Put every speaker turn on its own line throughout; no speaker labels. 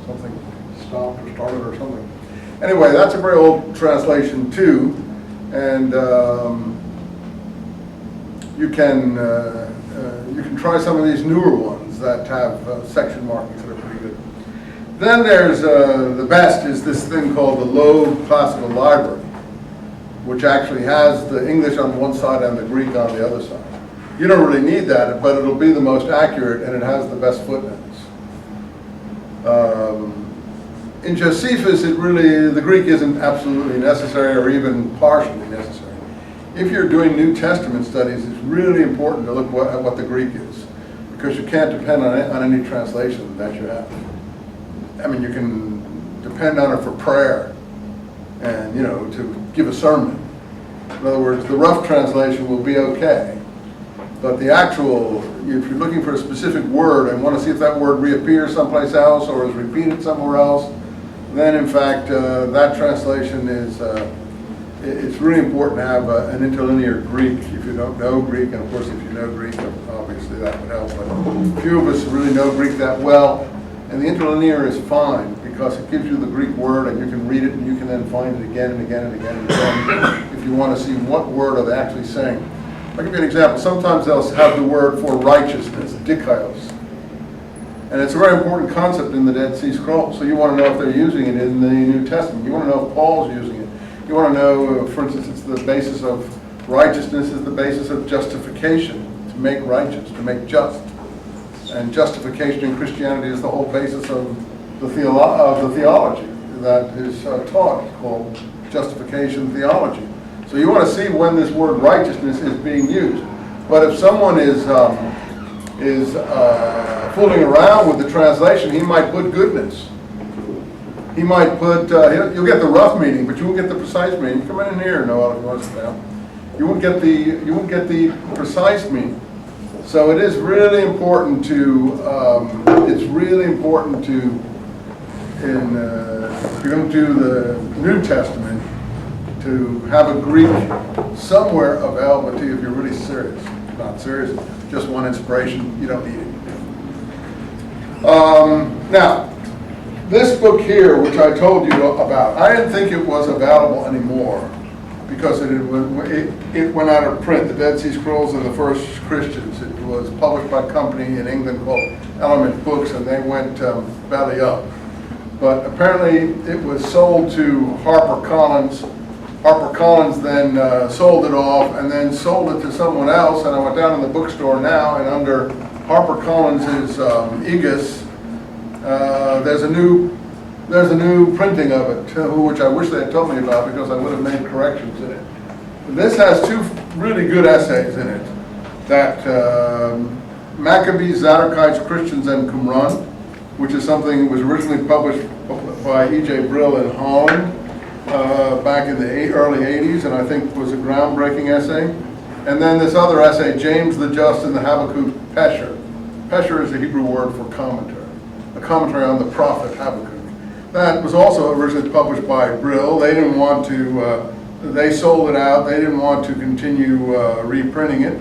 something stopped or started or something. Anyway, that's a very old translation too, and you can try some of these newer ones that have section markings that are pretty good. Then there's the best is this thing called the Low Classical Library, which actually has the English on one side and the Greek on the other side. You don't really need that, but it'll be the most accurate, and it has the best footnotes. In Josephus, the Greek isn't absolutely necessary or even partially necessary. If you're doing New Testament studies, it's really important to look at what the Greek is, because you can't depend on any translation that you have. I mean, you can depend on it for prayer and, to give a sermon. In other words, the rough translation will be okay. But the actual, if you're looking for a specific word and want to see if that word reappears someplace else or is repeated somewhere else, then in fact that translation is, it's really important to have an interlinear Greek if you don't know Greek, and of course if you know Greek, obviously that would help, but few of us really know Greek that well, and the interlinear is fine because it gives you the Greek word and you can read it and you can then find it again and again and again and again if you want to see what word are they actually saying. I'll give you an example. Sometimes they'll have the word for righteousness, dikaios. And it's a very important concept in the Dead Sea Scrolls. So you want to know if they're using it in the New Testament. You want to know if Paul's using it. You want to know, for instance, it's the basis of righteousness is the basis of justification, to make righteous, to make just. And justification in Christianity is the whole basis of the theology that is taught, called justification theology. So you want to see when this word righteousness is being used. But if someone is fooling around with the translation, he might put goodness. He might put, you'll get the rough meaning, but you won't get the precise meaning. Come in here, Noel, if you want to sit down. You won't get the precise meaning. So it is really important to, if you're going to do the New Testament, to have a Greek somewhere available to you if you're really serious. If not serious, just one inspiration, you don't need it. Now, this book here, which I told you about, I didn't think it was available anymore because it went out of print, the Dead Sea Scrolls and the First Christians. It was published by a company in England called Element Books, and they went belly up. But apparently it was sold to HarperCollins. HarperCollins then sold it off and then sold it to someone else, and I went down in the bookstore now, and under HarperCollins' aegis, there's a new printing of it, which I wish they had told me about because I would have made corrections in it. This has two really good essays in it. That Maccabees, Zadokites, Christians, and Qumran, which is something that was originally published by E.J. Brill in Holland back in the early 80s, and I think was a groundbreaking essay. And then this other essay, James the Just and the Habakkuk Pesher. Pesher is a Hebrew word for commentary, a commentary on the prophet Habakkuk. That was also originally published by Brill. They didn't want to, they sold it out. They didn't want to continue reprinting it.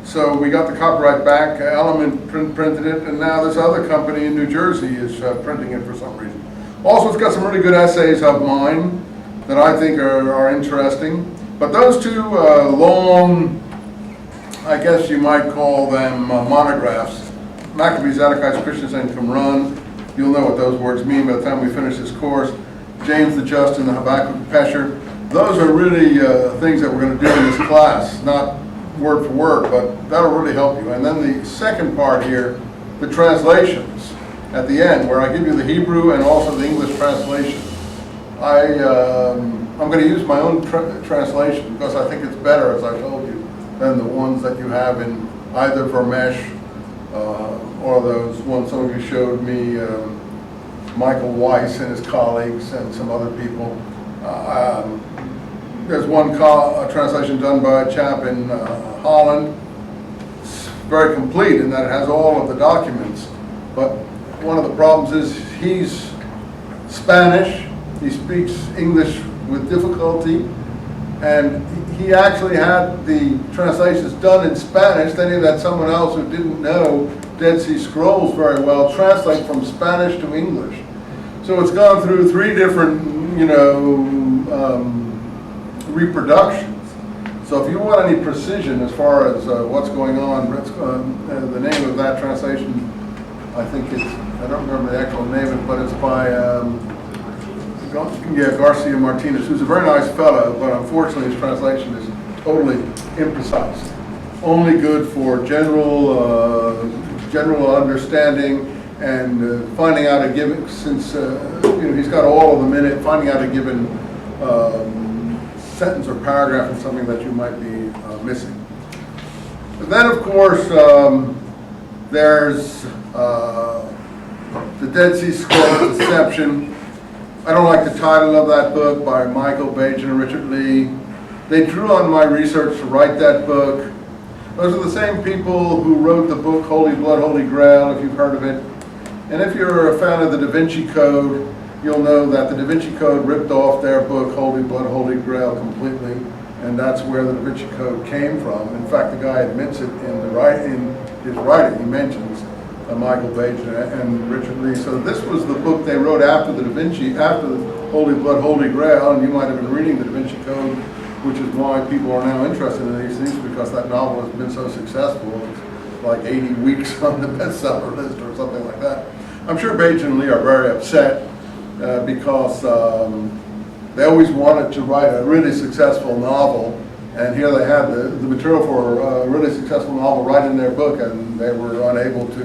So we got the copyright back. Element printed it, and now this other company in New Jersey is printing it for some reason. Also, it's got some really good essays of mine that I think are interesting. But those two long, I guess you might call them monographs, Maccabees, Zadokites, Christians, and Qumran. You'll know what those words mean by the time we finish this course. James the Just and the Habakkuk Pesher. Those are really things that we're going to do in this class, not word for word, but that'll really help you. And then the second part here, the translations at the end, where I give you the Hebrew and also the English translation. I'm going to use my own translation because I think it's better, as I told you, than the ones that you have in either Vermesh or those ones some of you showed me, Michael Weiss and his colleagues and some other people. There's one translation done by a chap in Holland. It's very complete in that it has all of the documents, but one of the problems is he's Spanish, he speaks English with difficulty, and he actually had the translations done in Spanish. Then he had someone else who didn't know Dead Sea Scrolls very well translate from Spanish to English. So it's gone through 3 different, reproductions. So if you want any precision as far as what's going on, the name of that translation, I think it's, I don't remember the actual name of it, but it's by Garcia Martinez, who's a very nice fellow, but unfortunately his translation is totally imprecise. Only good for general understanding and finding out a given, since he's got all of them in it, finding out a given sentence or paragraph is something that you might be missing. But then, of course, there's the Dead Sea Scrolls Deception. I don't like the title of that book, by Michael Bajan and Richard Lee. They drew on my research to write that book. Those are the same people who wrote the book Holy Blood, Holy Grail, if you've heard of it. And if you're a fan of the Da Vinci Code, you'll know that the Da Vinci Code ripped off their book Holy Blood, Holy Grail completely, and that's where the Da Vinci Code came from. In fact, the guy admits it in his writing. He mentions Michael Bajan and Richard Lee. So this was the book they wrote after the Da Vinci, after the Holy Blood, Holy Grail, and you might have been reading the Da Vinci Code, which is why people are now interested in these things, because that novel has been so successful. It's like 80 weeks on the bestseller list or something like that. I'm sure Bajan and Lee are very upset because they always wanted to write a really successful novel, and here they had the material for a really successful novel right in their book, and they were unable to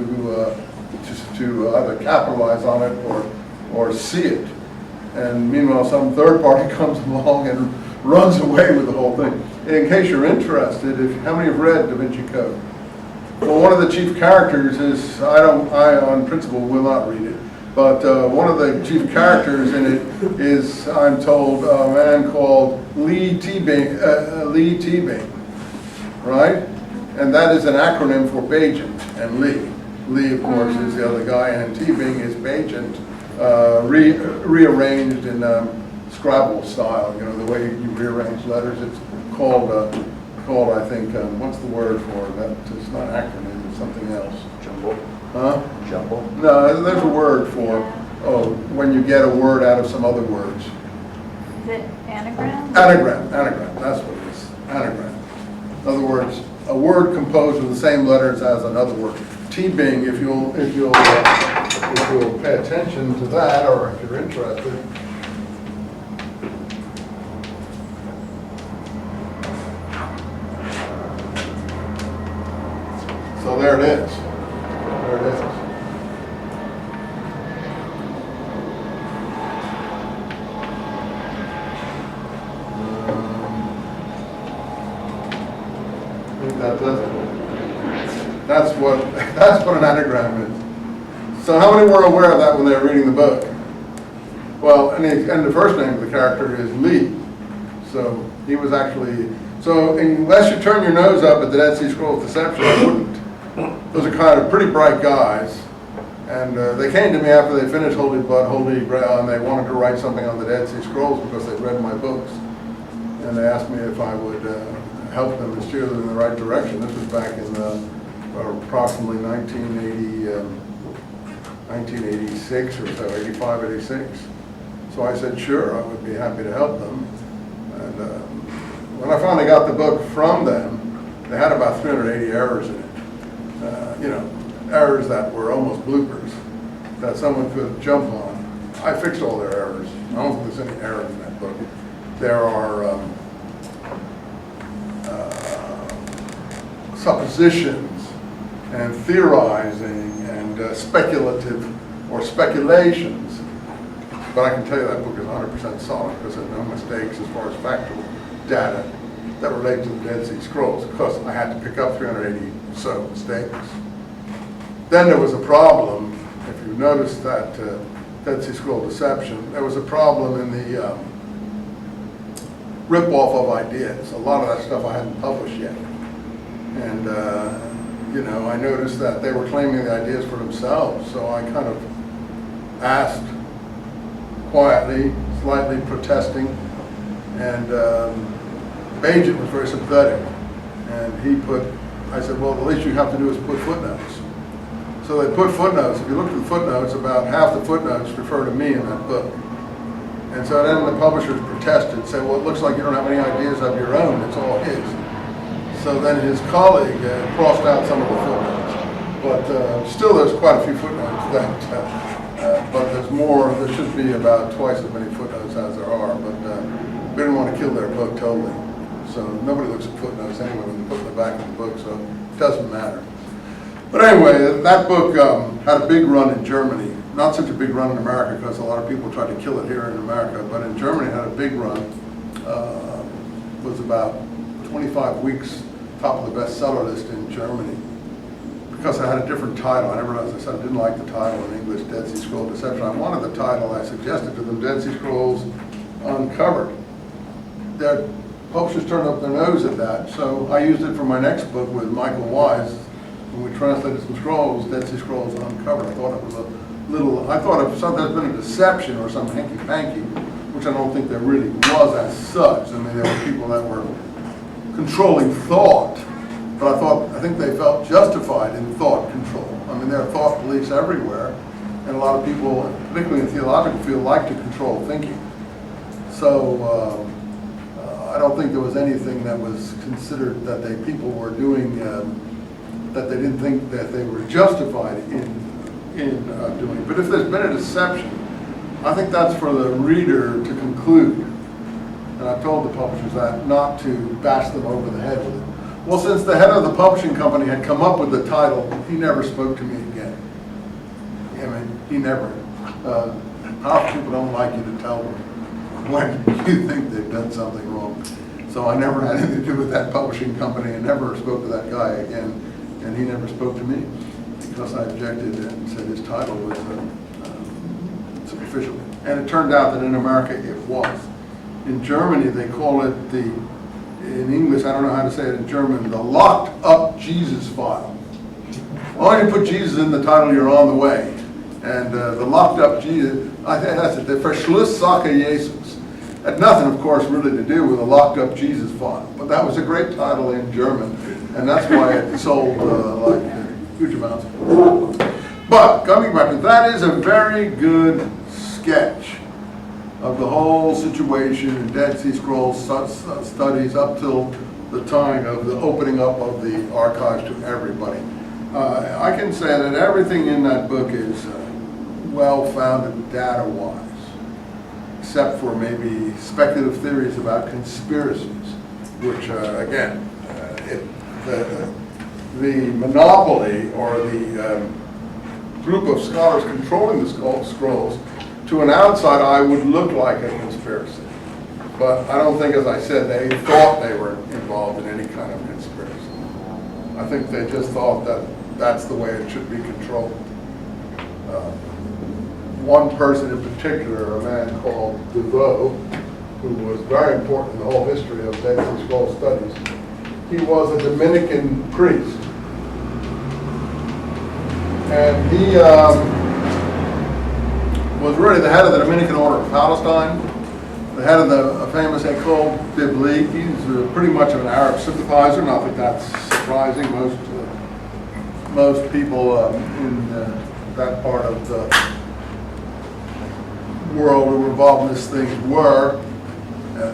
either capitalize on it or see it. And meanwhile, some third party comes along and runs away with the whole thing. And in case you're interested, how many have read Da Vinci Code? Well, one of the chief characters is, I on principle will not read it, but one of the chief characters in it is, I'm told, a man called Lee T-Bing, right? And that is an acronym for Bajent and Lee. Lee, of course, is the other guy, and T-Bing is Bajent, rearranged in Scrabble style, the way you rearrange letters. It's called I think, what's the word for it? It's not acronym, it's something else.
Jumble?
Huh?
Jumble?
No, there's a word for, when you get a word out of some other words.
Is it anagram?
Anagram, that's what it is, anagram. In other words, a word composed of the same letters as another word. T-Bing, if you'll pay attention to that, or if you're interested. So there it is. There it is. I think that does it. That's what an anagram is. So how many were aware of that when they were reading the book? Well, and the first name of the character is Lee. So he was actually, so unless you turn your nose up at the Dead Sea Scrolls Deception, you wouldn't. Those are kind of pretty bright guys, and they came to me after they finished Holy Blood, Holy Grail, and they wanted to write something on the Dead Sea Scrolls because they'd read my books, and they asked me if I would help them and steer them in the right direction. This was back in approximately 1986 or so, 85, 86. So I said, sure, I would be happy to help them. And when I finally got the book from them, they had about 380 errors in it. Errors that were almost bloopers that someone could jump on. I fixed all their errors. I don't think there's any error in that book. There are suppositions and theorizing and speculative or speculations. But I can tell you that book is 100% solid because there's no mistakes as far as factual data that relate to the Dead Sea Scrolls, because I had to pick up 380 or so mistakes. Then there was a problem, if you notice that Dead Sea Scroll Deception, there was a problem in the rip-off of ideas. A lot of that stuff I hadn't published yet. And, I noticed that they were claiming the ideas for themselves, so I kind of asked quietly, slightly protesting, and Bajan was very sympathetic, and I said, well, the least you have to do is put footnotes. So they put footnotes. If you look at the footnotes, about half the footnotes refer to me in that book. And so then the publishers protested, said, well, it looks like you don't have any ideas of your own, it's all his. So then his colleague crossed out some of the footnotes. But still there's quite a few footnotes that, but there's more, there should be about twice as many footnotes as there are, but we didn't want to kill their book totally. So nobody looks at footnotes anyway when they put in the back of the book, so it doesn't matter. But anyway, that book had a big run in Germany. Not such a big run in America because a lot of people tried to kill it here in America, but in Germany it had a big run. Was about 25 weeks top of the bestseller list in Germany because I had a different title. I never, as I said, I didn't like the title in English, Dead Sea Scroll Deception. I wanted the title, I suggested to them, Dead Sea Scrolls Uncovered. Their publishers turned up their nose at that, so I used it for my next book with Michael Wise. When we translated some scrolls, Dead Sea Scrolls Uncovered. I thought it was a little, I thought if something had been a deception or some hanky-panky, which I don't think there really was as such. I mean, there were people that were controlling thought, but I think they felt justified in thought control. I mean, there are thought police everywhere, and a lot of people, particularly in the theological field, like to control thinking. So I don't think there was anything that was considered that people were doing that they didn't think that they were justified in doing. But if there's been a deception, I think that's for the reader to conclude. And I told the publishers that, not to bash them over the head with it. Well, since the head of the publishing company had come up with the title, he never spoke to me again. I mean, he never. Half people don't like you to tell them when you think they've done something wrong. So I never had anything to do with that publishing company and never spoke to that guy again. And he never spoke to me because I objected and said his title was superficial. And it turned out that in America it was. In Germany they call it in English, I don't know how to say it in German, the locked up Jesus file. Only you put Jesus in the title, you're on the way. And the locked up Jesus, I think that's it, the Verschlusssache Jesus. Had nothing, of course, really to do with a locked up Jesus file. But that was a great title in German. And that's why it sold like huge amounts. But coming back to that, is a very good sketch of the whole situation in Dead Sea Scrolls studies up till the time of the opening up of the archives to everybody. I can say that everything in that book is well-founded data-wise, except for maybe speculative theories about conspiracies, which again, the monopoly or the group of scholars controlling the scrolls, to an outside eye would look like a conspiracy. But I don't think, as I said, they thought they were involved in any kind of conspiracy. I think they just thought that that's the way it should be controlled. One person in particular, a man called N.T.will, who was very important in the whole history of Dead Sea Scroll studies, he was a Dominican priest. And he was really the head of the Dominican Order of Palestine, the head of the famous École Biblique. He's pretty much of an Arab sympathizer. Not that that's surprising. Most people in that part of the world who were involved in this thing were.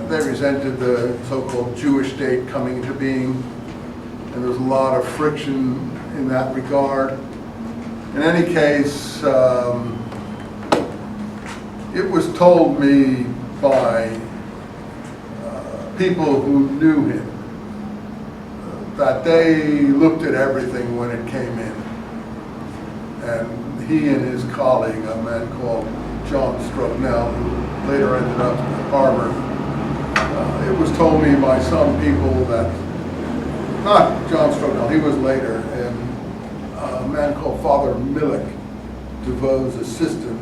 They resented the so-called Jewish state coming into being, and there was a lot of friction in that regard. In any case, it was told me by people who knew him that they looked at everything when it came in. And he and his colleague, a man called John Strugnell, who later ended up at Harvard, it was told me by some people that, not John Strugnell, he was later, and a man called Father Millik, DeVoe's assistant.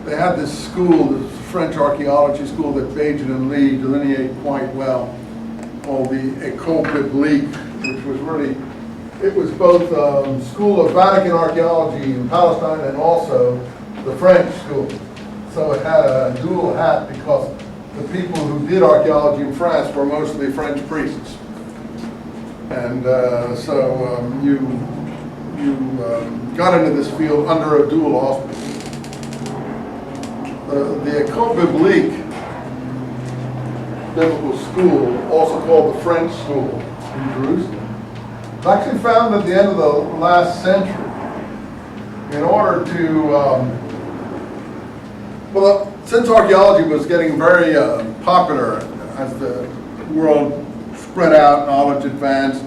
They had this school, this French archaeology school that Bajan and Lee delineate quite well, called the École Biblique, which was really, it was both School of Vatican Archaeology in Palestine and also the French school. So it had a dual hat because the people who did archaeology in France were mostly French priests. And so you got into this field under a dual auspice. The École Biblique biblical school, also called the French school in Jerusalem, was actually founded at the end of the last century in order to, well, since archaeology was getting very popular as the world spread out, knowledge advanced,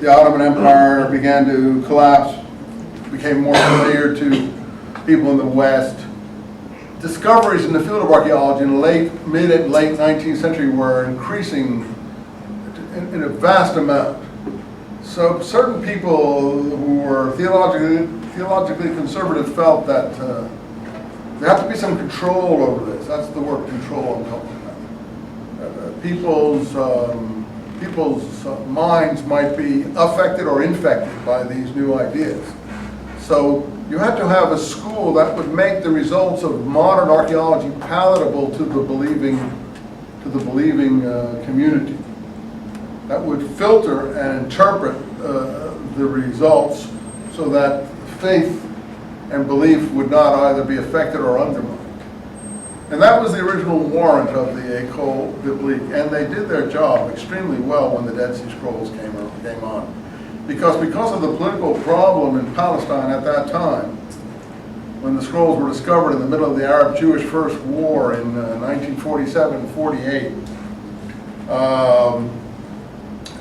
the Ottoman Empire began to collapse, became more familiar to people in the West. Discoveries in the field of archaeology in the mid and late 19th century were increasing in a vast amount. So certain people who were theologically conservative felt that there had to be some control over this. That's the word control I'm talking about. People's minds might be affected or infected by these new ideas. So you had to have a school that would make the results of modern archaeology palatable to the believing community. That would filter and interpret the results so that faith and belief would not either be affected or undermined. And that was the original warrant of the École Biblique, and they did their job extremely well when the Dead Sea Scrolls came on. Because of the political problem in Palestine at that time, when the scrolls were discovered in the middle of the Arab-Jewish First War in 1947-48,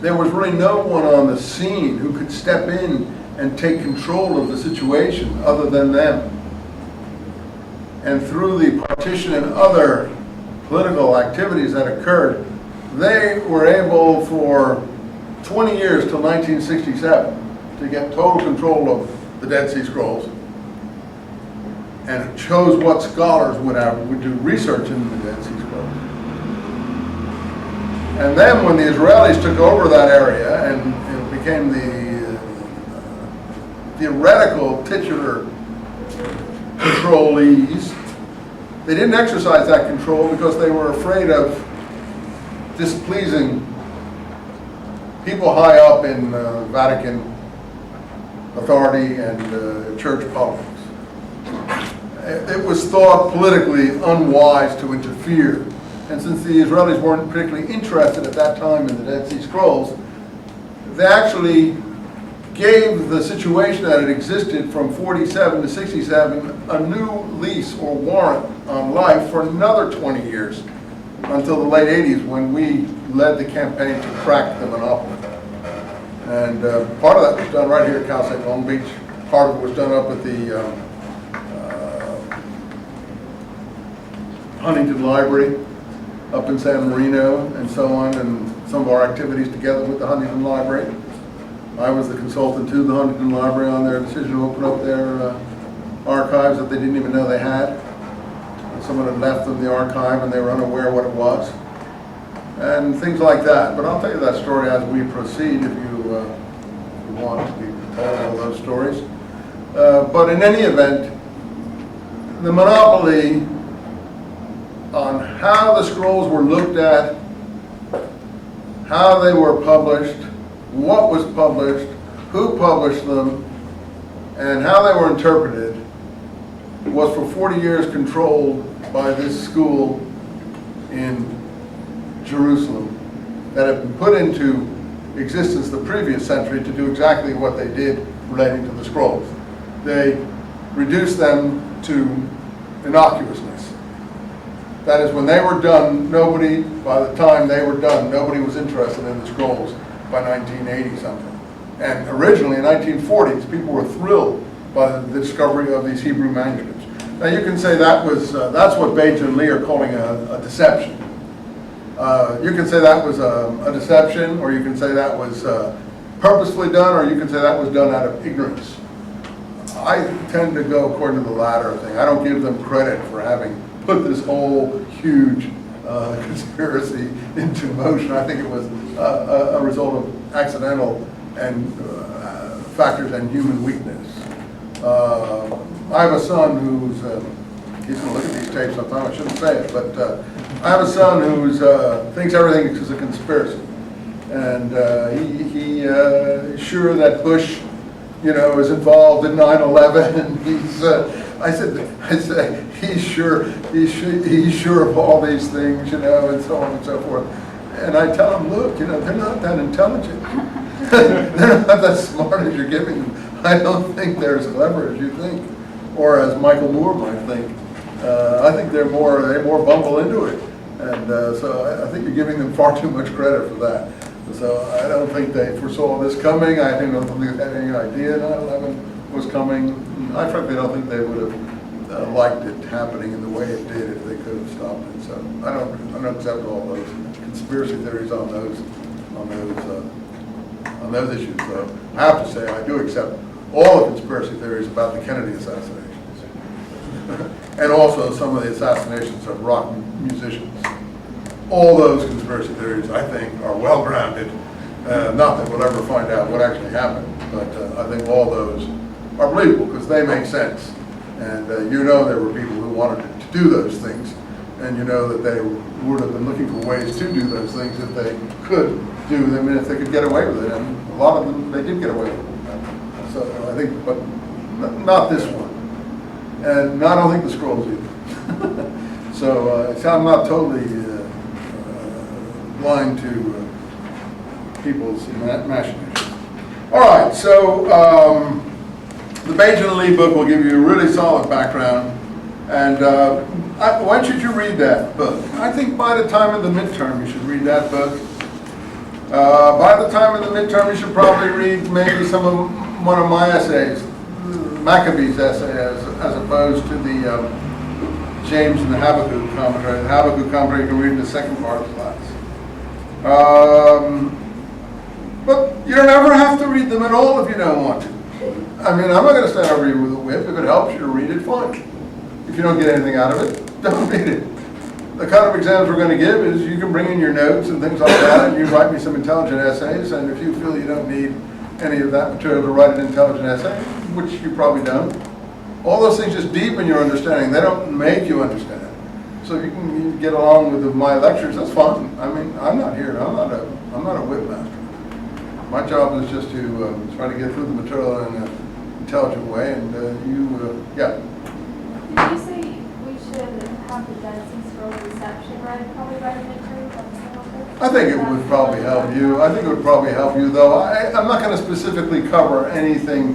there was really no one on the scene who could step in and take control of the situation other than them. And through the partition and other political activities that occurred, they were able for 20 years till 1967 to get total control of the Dead Sea Scrolls, and it chose what scholars would do research in the Dead Sea Scrolls. And then when the Israelis took over that area and it became the theoretical titular controlees, they didn't exercise that control because they were afraid of displeasing people high up in Vatican authority and church politics. It was thought politically unwise to interfere. And since the Israelis weren't particularly interested at that time in the Dead Sea Scrolls, they actually gave the situation that had existed from 47 to 67 a new lease or warrant on life for another 20 years until the late 80s, when we led the campaign to crack the monopoly. And part of that was done right here at Cal State Long Beach. Part of it was done up at the Huntington Library up in San Marino and so on, and some of our activities together with the Huntington Library. I was the consultant to the Huntington Library on their decision to open up their archives that they didn't even know they had. Someone had left them the archive and they were unaware what it was. And things like that. But I'll tell you that story as we proceed if you want to be told all those stories. But in any event, the monopoly on how the scrolls were looked at, how they were published, what was published, who published them, and how they were interpreted was for 40 years controlled by this school in Jerusalem that had been put into existence the previous century to do exactly what they did relating to the scrolls. They reduced them to innocuousness. That is, when they were done, by the time they were done, nobody was interested in the scrolls by 1980 something. And originally in 1940s, people were thrilled by the discovery of these Hebrew manuscripts. Now you can say that was, that's what Bates and Lee are calling a deception. You can say that was a deception, or you can say that was purposefully done, or you can say that was done out of ignorance. I tend to go according to the latter thing. I don't give them credit for having put this whole huge conspiracy into motion. I think it was a result of accidental and factors and human weakness. I have a son who's, he's going to look at these tapes sometime, I shouldn't say it, but I have a son who's thinks everything is a conspiracy. And he's sure that Bush is involved in 9/11. I said, he's sure of all these things, and so on and so forth. And I tell him, look, they're not that intelligent. They're not that smart as you're giving them. I don't think they're as clever as you think, or as Michael Moore might think. I think they more bumble into it. And so I think you're giving them far too much credit for that. So I don't think they foresaw this coming. I don't think they had any idea 9/11 was coming. I frankly don't think they would have liked it happening in the way it did if they could have stopped it. So I don't accept all those conspiracy theories on those issues. So I have to say I do accept all the conspiracy theories about the Kennedy assassinations, and also some of the assassinations of rock musicians. All those conspiracy theories, I think, are well-grounded. Not that we'll ever find out what actually happened, but I think all those are believable because they make sense. And there were people who wanted to do those things, and that they would have been looking for ways to do those things if they could do them and if they could get away with it. And a lot of them, they did get away with it. So I think, but not this one. And I don't think the scrolls either. So I'm not totally blind to people's machinations. All right, so the Bajan and Lee book will give you a really solid background. And why should you read that book? I think by the time of the midterm you should read that book. By the time of the midterm you should probably read maybe one of my essays, Maccabees essay, as opposed to the James and the Habakkuk commentary. The Habakkuk commentary you can read in the second part of the class. But you don't ever have to read them at all if you don't want to. I mean, I'm not going to stand over you with a whip. If it helps you to read it, fine. If you don't get anything out of it, don't read it. The kind of exams we're going to give is you can bring in your notes and things like that, and you write me some intelligent essays, and if you feel you don't need any of that material to write an intelligent essay, which you probably don't, all those things just deepen your understanding. They don't make you understand. So if you can get along with my lectures, that's fine. I mean, I'm not a whip master. My job is just to try to get through the material in an intelligent way, and yeah.
Did you say we should have the Dead Sea Scrolls reception probably by the midterm?
I think it would probably help you. I think it would probably help you, though. I'm not going to specifically cover anything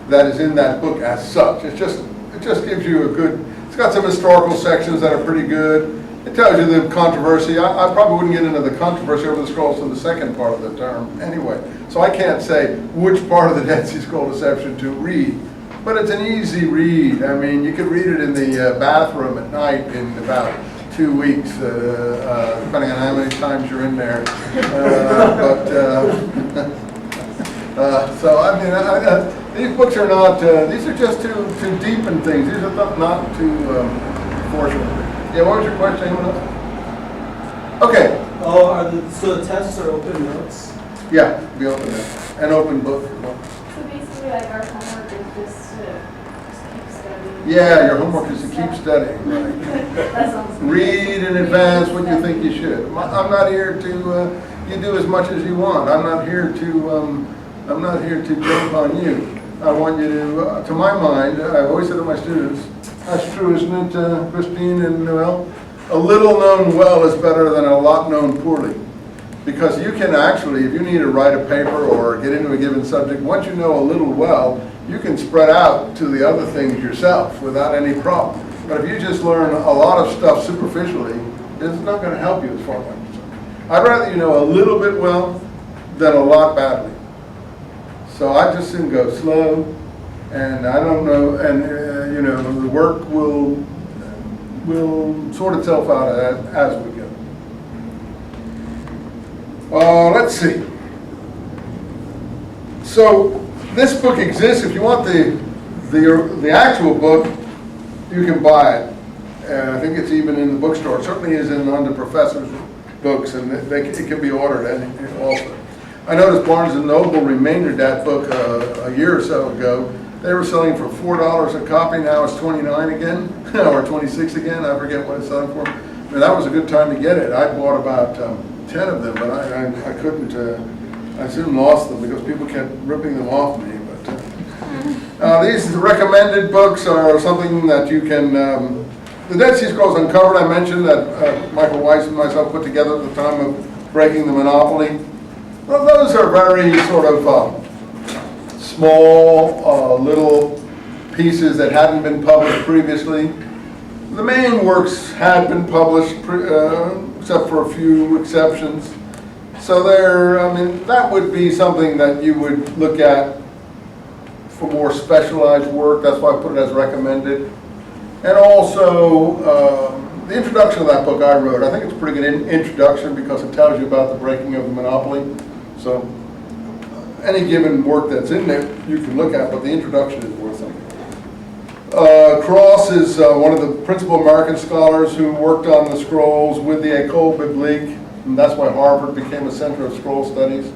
that is in that book as such. It just gives you a good. It's got some historical sections that are pretty good. It tells you the controversy. I probably wouldn't get into the controversy over the scrolls in the second part of the term anyway. So I can't say which part of the Dead Sea Scroll deception to read. But it's an easy read. I mean, you could read it in the bathroom at night in about 2 weeks, depending on how many times you're in there. So I mean, these books are not. These are just to deepen things. These are not to force them. Yeah, what was your question? Anyone else? Okay.
Oh, so the tests are open notes?
Yeah, be open notes. An open book.
So basically, like our homework is just to keep studying.
Yeah, your homework is to keep studying. Right.
That sounds good.
Read in advance what you think you should. I'm not here to. You do as much as you want. I'm not here to jump on you. I want you to my mind, I've always said to my students, that's true, isn't it, Christine and Noel? A little known well is better than a lot known poorly. Because you can actually, if you need to write a paper or get into a given subject, once you know a little well, you can spread out to the other things yourself without any problem. But if you just learn a lot of stuff superficially, it's not going to help you as far as I'm concerned. I'd rather you know a little bit well than a lot badly. So I just soon go slow, and I don't know, and the work will sort itself out as we go. Let's see. So this book exists. If you want the actual book, you can buy it. I think it's even in the bookstore. It certainly is in the professors' books, and it can be ordered also. I noticed Barnes & Noble remaindered that book a year or so ago. They were selling for $4 a copy. Now it's $29 again, or $26 again. I forget what it's selling for. I mean, that was a good time to get it. I bought about 10 of them, but I couldn't. I soon lost them because people kept ripping them off me. But These recommended books are something that you can, the Dead Sea Scrolls Uncovered, I mentioned that Michael Weiss and myself put together at the time of breaking the monopoly. Well, those are very sort of small, little pieces that hadn't been published previously. The main works had been published, except for a few exceptions. So that would be something that you would look at for more specialized work. That's why I put it as recommended. And also, the introduction of that book I wrote, I think it's a pretty good introduction because it tells you about the breaking of the monopoly. So any given work that's in there you can look at, but the introduction is worth something. Cross is one of the principal American scholars who worked on the scrolls with the École Biblique, and that's why Harvard became a center of scroll studies,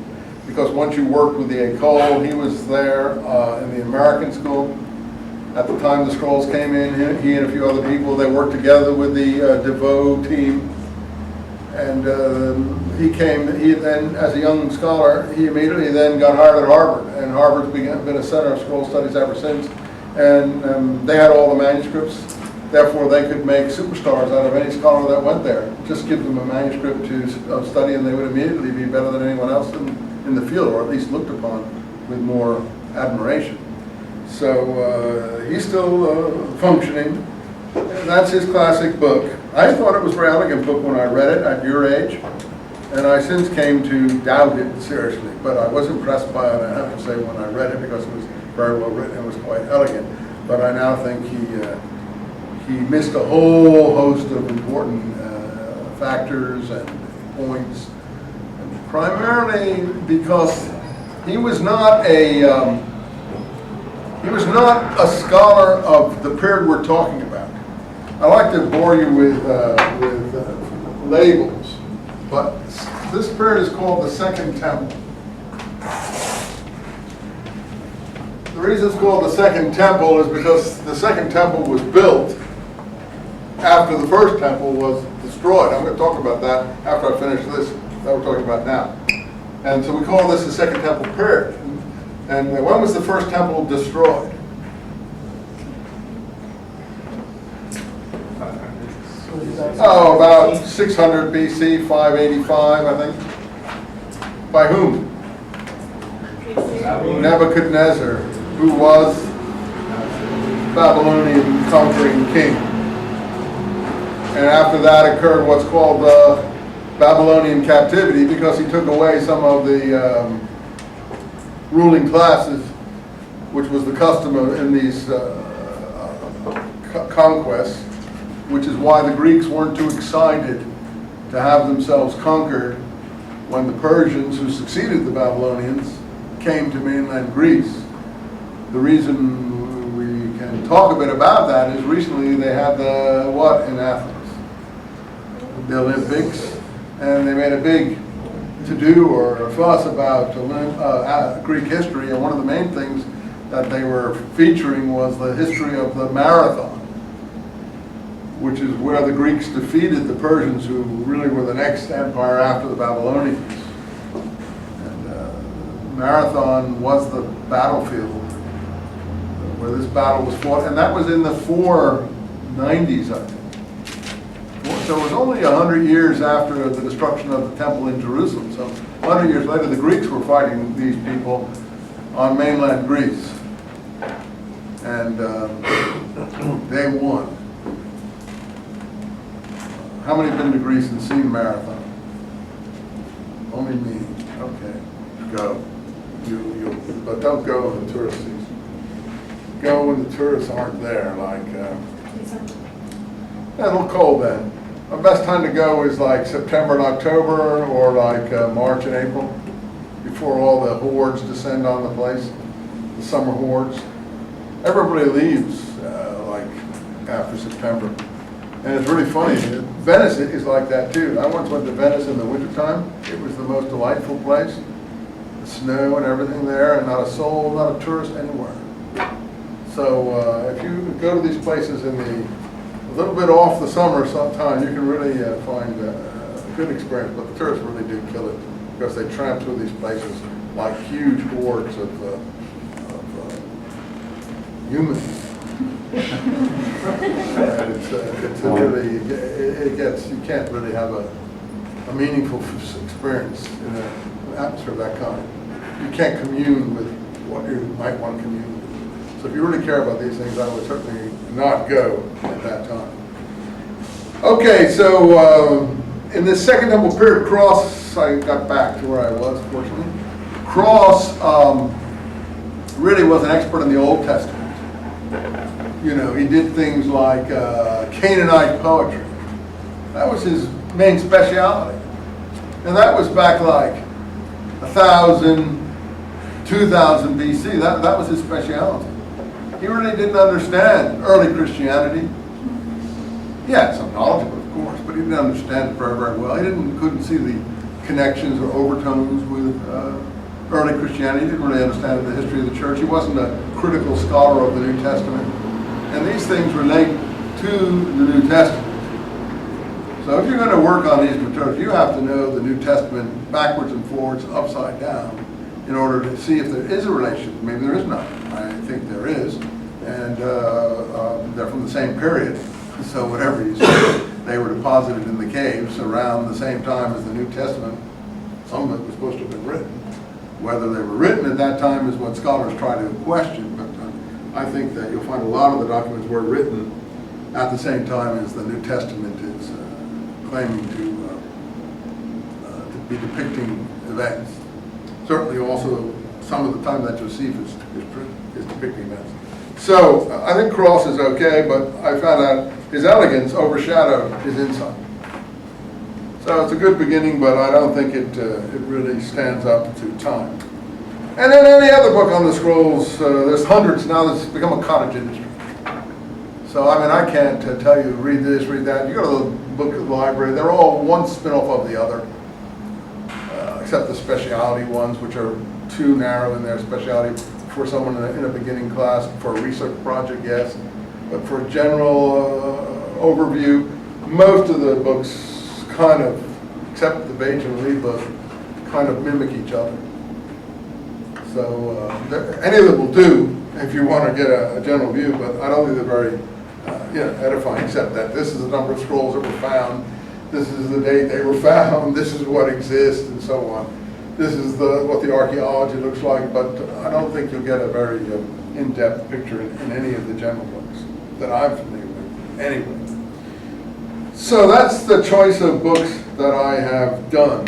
because once you worked with the École, he was there in the American school. At the time the scrolls came in, he and a few other people, they worked together with the DeVoe team. And he then, as a young scholar, he immediately then got hired at Harvard. And Harvard's been a center of scroll studies ever since. And they had all the manuscripts. Therefore, they could make superstars out of any scholar that went there. Just give them a manuscript to study and they would immediately be better than anyone else in the field, or at least looked upon with more admiration. So he's still functioning. And that's his classic book. I thought it was a very elegant book when I read it at your age, and I since came to doubt it seriously. But I was impressed by it, I have to say, when I read it, because it was very well written and was quite elegant. But I now think he missed a whole host of important factors and points, and primarily because he was not a scholar of the period we're talking about. I like to bore you with labels, but this period is called the Second Temple. The reason it's called the Second Temple is because the Second Temple was built after the First Temple was destroyed. I'm going to talk about that after I finish this that we're talking about now. And so we call this the Second Temple period. And when was the First Temple destroyed? Oh, about 600 BC, 585, I think. By whom? Nebuchadnezzar, who was Babylonian conquering king. And after that occurred what's called the Babylonian captivity, because he took away some of the ruling classes, which was the custom in these conquests, which is why the Greeks weren't too excited to have themselves conquered when the Persians, who succeeded the Babylonians, came to mainland Greece. The reason we can talk a bit about that is recently they had the, what in Athens? The Olympics, and they made a big to-do or a fuss about Greek history, and one of the main things that they were featuring was the history of the marathon, which is where the Greeks defeated the Persians, who really were the next empire after the Babylonians. And Marathon was the battlefield where this battle was fought, and that was in the 490s, I think. So it was only 100 years after the destruction of the temple in Jerusalem. So 100 years later, the Greeks were fighting these people on mainland Greece. And they won. How many have been to Greece and seen Marathon? Only me. Okay. Go. But don't go in the tourist season. Go when the tourists aren't there, like a little cold then. The best time to go is like September and October, or like March and April, before all the hordes descend on the place, the summer hordes. Everybody leaves like after September. And it's really funny. Venice is like that too. I once went to Venice in the wintertime. It was the most delightful place. The snow and everything there, and not a soul, not a tourist anywhere. So if you go to these places in a little bit off the summer sometime, you can really find a good experience. But the tourists really do kill it, because they tramp through these places like huge hordes of human. And it's really, it gets, you can't really have a meaningful experience in an atmosphere of that kind. You can't commune with what you might want to commune with. So if you really care about these things, I would certainly not go at that time. Okay, so in this Second Temple period, Cross, I got back to where I was, fortunately. Cross really was an expert in the Old Testament. You know, he did things like Canaanite poetry. That was his main specialty. And that was back like 1000, 2000 BC. That was his specialty. He really didn't understand early Christianity. He had some knowledge of it, of course, but he didn't understand it very, very well. He couldn't see the connections or overtones with early Christianity. He didn't really understand the history of the church. He wasn't a critical scholar of the New Testament. And these things relate to the New Testament. So if you're going to work on these materials, you have to know the New Testament backwards and forwards, upside down, in order to see if there is a relation. Maybe there is not. I think there is. And they're from the same period. So whatever you say, they were deposited in the caves around the same time as the New Testament. Some of it was supposed to have been written. Whether they were written at that time is what scholars try to question, but I think that you'll find a lot of the documents were written at the same time as the New Testament is claiming to be depicting events. Certainly also some of the time that Josephus is depicting events. So I think Cross is okay, but I found out his elegance overshadowed his insight. So it's a good beginning, but I don't think it really stands up to time. And then any other book on the scrolls, there's hundreds now. That's become a cottage industry. So I mean, I can't tell you read this, read that. You go to the book of the library; they're all one spin-off of the other, except the specialty ones, which are too narrow in their specialty for someone in a beginning class. For a research project, yes, but for a general overview, most of the books kind of, except the Page and Read book, kind of mimic each other. So any of them will do if you want to get a general view, but I don't think they're very edifying, except that this is the number of scrolls that were found, this is the date they were found, this is what exists, and so on. This is what the archaeology looks like, but I don't think you'll get a very in-depth picture in any of the general books that I'm familiar with, anyway. So that's the choice of books that I have done.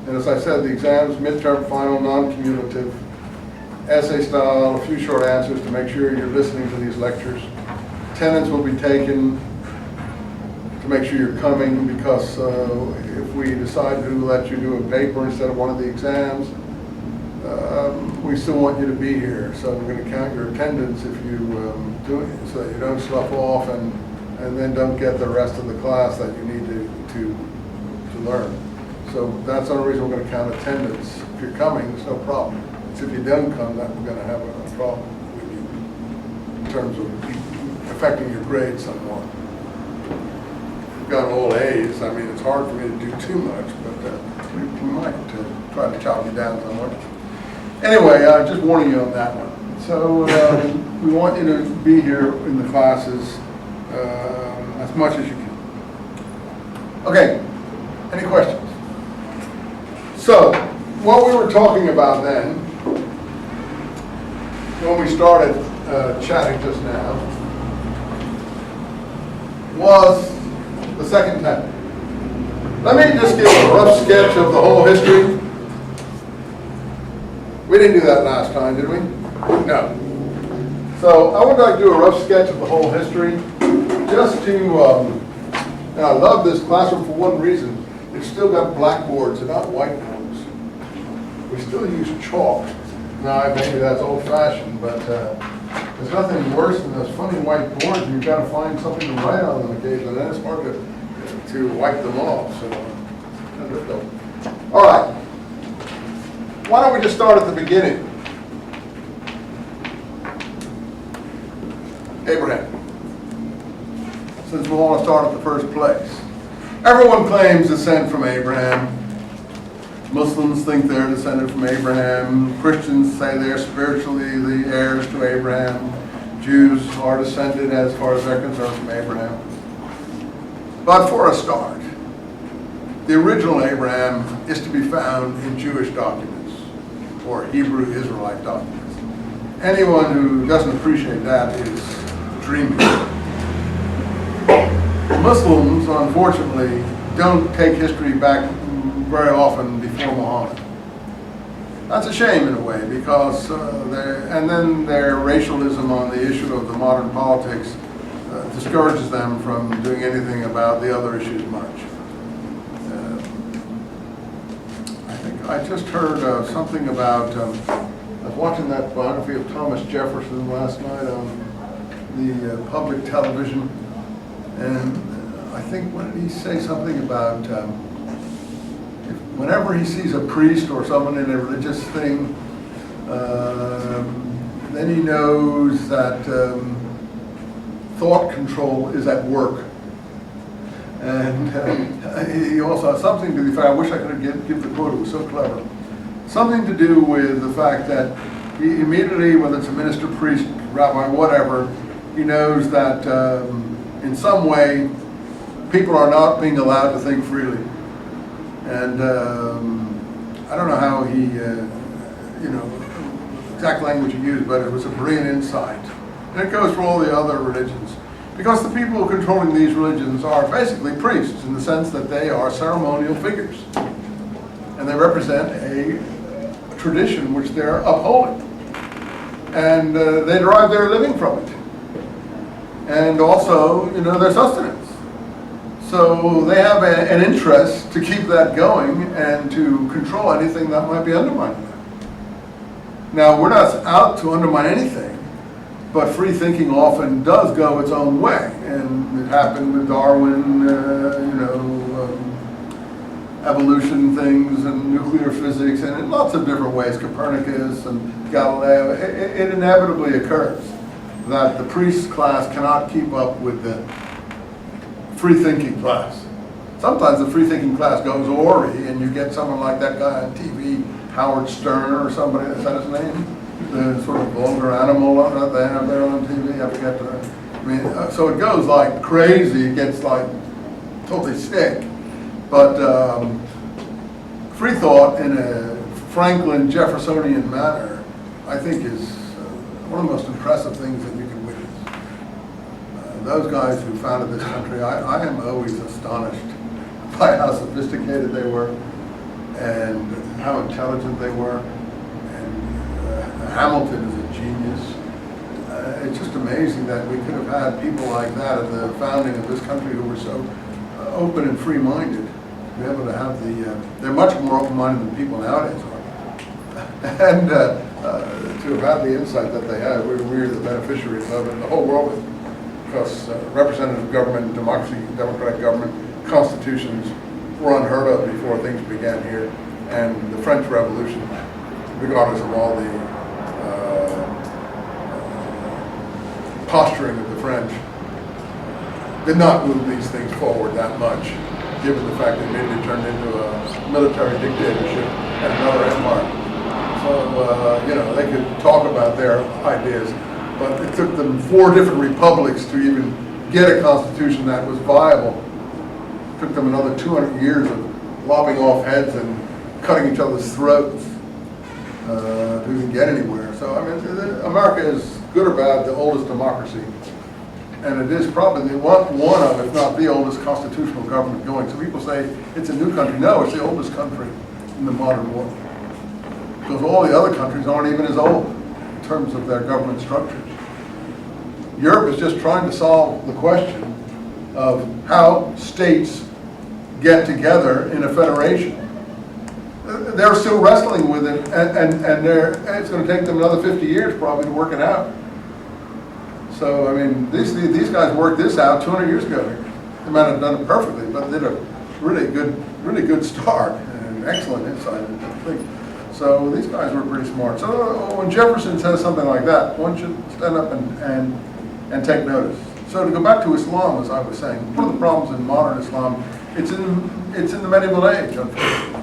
And as I said, the exams, midterm, final, non-cumulative, essay style, a few short answers to make sure you're listening to these lectures. Attendance will be taken to make sure you're coming, because if we decide to let you do a paper instead of one of the exams, we still want you to be here. So we're going to count your attendance if you do it, so that you don't slough off and then don't get the rest of the class that you need to learn. So that's the only reason we're going to count attendance. If you're coming, it's no problem. It's if you don't come that we're going to have a problem with you in terms of affecting your grade somewhat. You've got all A's. I mean, it's hard for me to do too much, but we might try to chop you down somewhat. Anyway, just warning you on that one. So we want you to be here in the classes as much as you can. Okay, any questions? So, what we were talking about then, when we started chatting just now, was the Second Temple. Let me just give a rough sketch of the whole history. We didn't do that last time, did we? No. So I would like to do a rough sketch of the whole history, just to, and I love this classroom for one reason. It's still got blackboards and not whiteboards. We still use chalk. Now, maybe that's old-fashioned, but there's nothing worse than those funny white boards, and you've got to find something to write on them occasionally, and then it's hard to wipe them off. So, all right. Why don't we just start at the beginning? Abraham. Since we want to start at the first place. Everyone claims descent from Abraham. Muslims think they're descended from Abraham. Christians say they're spiritually the heirs to Abraham. Jews are descended, as far as they're concerned, from Abraham. But for a start, the original Abraham is to be found in Jewish documents, or Hebrew Israelite documents. Anyone who doesn't appreciate that is dreaming. Muslims, unfortunately, don't take history back very often before Muhammad. That's a shame in a way, because and then their racialism on the issue of the modern politics discourages them from doing anything about the other issues much. I just heard something about, I was watching that biography of Thomas Jefferson last night on the public television, and I think, what did he say, something about whenever he sees a priest or someone in a religious thing, then he knows that thought control is at work. And he also has something to the fact, I wish I could give the quote, it was so clever. Something to do with the fact that he immediately, whether it's a minister, priest, rabbi, whatever, he knows that in some way people are not being allowed to think freely. And I don't know how he, exact language he used, but it was a brilliant insight. And it goes for all the other religions. Because the people controlling these religions are basically priests, in the sense that they are ceremonial figures. And they represent a tradition which they're upholding. And they derive their living from it. And also, their sustenance. So they have an interest to keep that going and to control anything that might be undermining them. Now, we're not out to undermine anything. But free thinking often does go its own way, and it happened with Darwin, evolution things and nuclear physics, and in lots of different ways, Copernicus and Galileo. It inevitably occurs that the priest class cannot keep up with the free thinking class. Sometimes the free thinking class goes awry, and you get someone like that guy on TV, Howard Stern or somebody, is that his name? The sort of vulgar animal that they have there on TV, I forget that. So it goes like crazy, it gets like totally sick. But free thought in a Franklin Jeffersonian manner, I think is one of the most impressive things that you can witness. Those guys who founded this country, I am always astonished by how sophisticated they were and how intelligent they were. Hamilton is a genius. It's just amazing that we could have had people like that at the founding of this country who were so open and free-minded. To be able to have they're much more open-minded than people nowadays are. And to have had the insight that they had, we're the beneficiaries of it, the whole world is. Because representative government, democracy, democratic government, constitutions were unheard of before things began here. And the French Revolution, regardless of all the posturing of the French, did not move these things forward that much, given the fact that it immediately turned into a military dictatorship and another empire. So, they could talk about their ideas, but it took them 4 different republics to even get a constitution that was viable. It took them another 200 years of lopping off heads and cutting each other's throats to even get anywhere. So, America is, good or bad, the oldest democracy. And it is probably one of, if not the oldest constitutional government going. So people say it's a new country. No, it's the oldest country in the modern world. Because all the other countries aren't even as old in terms of their government structures. Europe is just trying to solve the question of how states get together in a federation. They're still wrestling with it, and it's going to take them another 50 years probably to work it out. So, these guys worked this out 200 years ago. They might have done it perfectly, but they did a really good start and excellent insight into the thing. So these guys were pretty smart. So when Jefferson says something like that, one should stand up and take notice. So to go back to Islam, as I was saying, one of the problems in modern Islam, it's in the medieval age, unfortunately.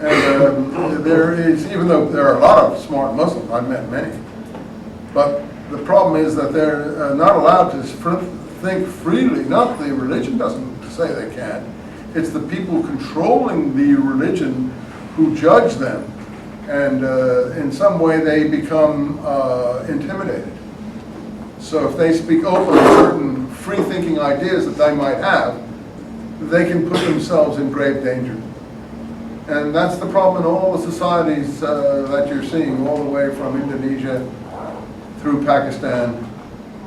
And there is, even though there are a lot of smart Muslims, I've met many, but the problem is that they're not allowed to think freely. Not the religion doesn't say they can't. It's the people controlling the religion who judge them, and in some way they become intimidated. So if they speak openly certain free-thinking ideas that they might have, they can put themselves in grave danger. And that's the problem in all the societies that you're seeing, all the way from Indonesia through Pakistan,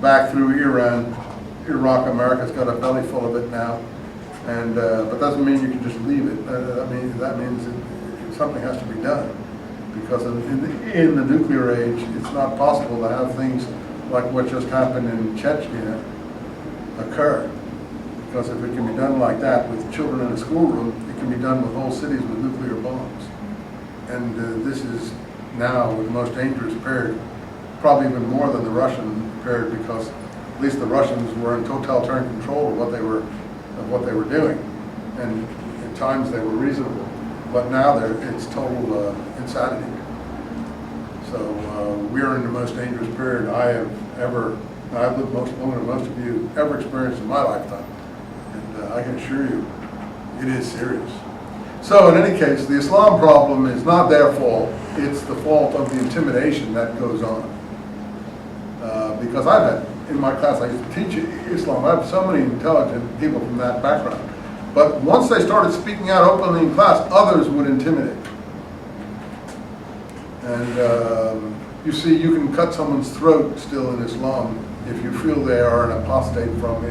back through Iran, Iraq. America's got a belly full of it now, and but doesn't mean you can just leave it. That means something has to be done, because in the nuclear age, it's not possible to have things like what just happened in Chechnya occur. Because if it can be done like that with children in a schoolroom, it can be done with whole cities with nuclear bombs. And this is now the most dangerous period, probably even more than the Russian period, because at least the Russians were in totalitarian control of what they were doing, and at times they were reasonable. But now it's total insanity. So we're in the most dangerous period I've lived longer than most of you ever experienced in my lifetime. And I can assure you, it is serious. So in any case, the Islam problem is not their fault. It's the fault of the intimidation that goes on. Because I've had, in my class, I used to teach Islam. I have so many intelligent people from that background. But once they started speaking out openly in class, others would intimidate. And you see, you can cut someone's throat still in Islam if you feel they are an apostate from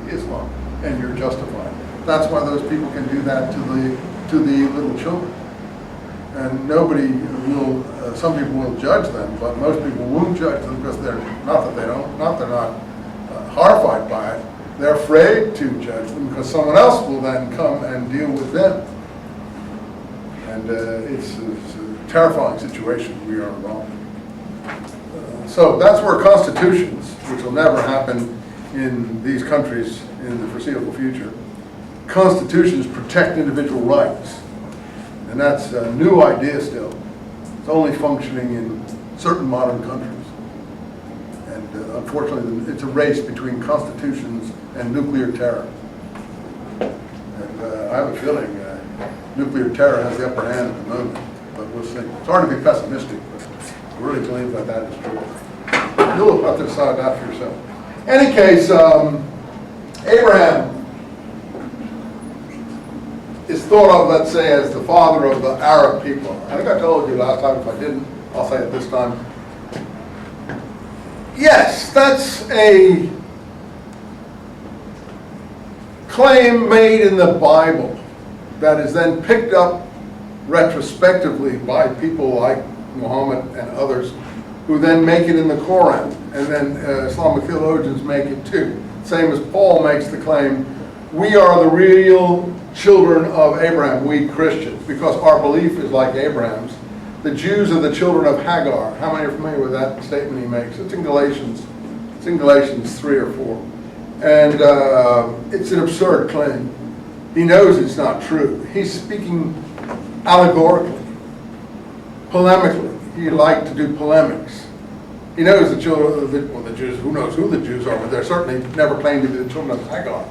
Islam, and you're justified. That's why those people can do that to the little children. And nobody will, some people will judge them, but most people won't judge them because they're not horrified by it. They're afraid to judge them because someone else will then come and deal with them. And it's a terrifying situation we are involved in. So that's where constitutions, which will never happen in these countries in the foreseeable future, constitutions protect individual rights. And that's a new idea still. It's only functioning in certain modern countries. And unfortunately, it's a race between constitutions and nuclear terror. And I have a feeling nuclear terror has the upper hand at the moment, but we'll see. It's hard to be pessimistic, but I really believe that is true. You'll have to decide that for yourself. In any case, Abraham is thought of, let's say, as the father of the Arab people. I think I told you last time. If I didn't, I'll say it this time. Yes, that's a claim made in the Bible that is then picked up retrospectively by people like Muhammad and others, who then make it in the Quran, and then Islamic theologians make it too. Same as Paul makes the claim, we are the real children of Abraham, we Christians, because our belief is like Abraham's. The Jews are the children of Hagar. How many are familiar with that statement he makes? It's in Galatians. It's in Galatians 3 or 4. And it's an absurd claim. He knows it's not true. He's speaking allegorically, polemically. He liked to do polemics. He knows the children of the Jews, who knows who the Jews are, but they're certainly never claimed to be the children of Hagar.